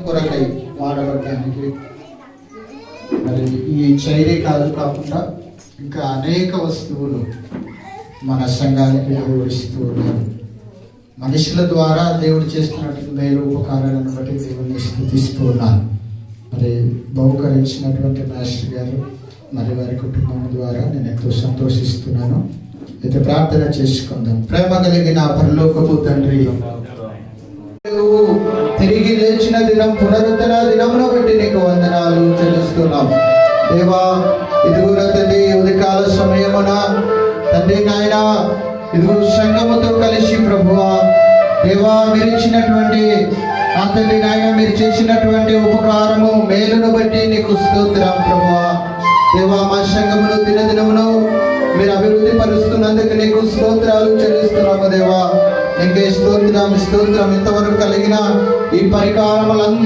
కొరకై వాడబడడానికి మరి ఈ చైరీ కాకుండా ఇంకా అనేక వస్తువులు మన సంఘానికి దేవుడిస్తూ ఉన్నారు. మనుషుల ద్వారా దేవుడు చేస్తున్నటువంటి మేలు ఉపకారాలను బట్టి దేవుడిని స్తుతిస్తూ ఉన్నాను. మరి బహుకరించినటువంటి మాస్టర్ గారు మరి వారి కుటుంబం ద్వారా నేను ఎంతో సంతోషిస్తున్నాను. అయితే ప్రార్థన చేసుకుందాం. ప్రేమ కలిగిన పరలోకపు తండ్రి, తిరిగి లేచిన దినం పునరుద్ధరణ దినమును బట్టి నీకు వందనాలు చెల్లిస్తున్నాం దేవా. ఇదిగో తండ్రి ఉదయకాల సమయమున తండ్రి నాయన ఇదిగో సంఘముతో కలిసి ప్రభువా దేవా మీరు ఇచ్చినటువంటి ఆ తండ్రి నాయన మీరు చేసినటువంటి ఉపకారము మేలును బట్టి నీకు స్తోత్రం ప్రభువా దేవా. మా సంఘమును దినదినమును మీరు అభివృద్ధి పరుస్తున్నందుకు నీకు స్తోత్రాలు చెల్లిస్తున్నాము దేవా. నీకే స్తోత్రం ఇంతవరకు కలిగిన ఈ పరికారములందరూ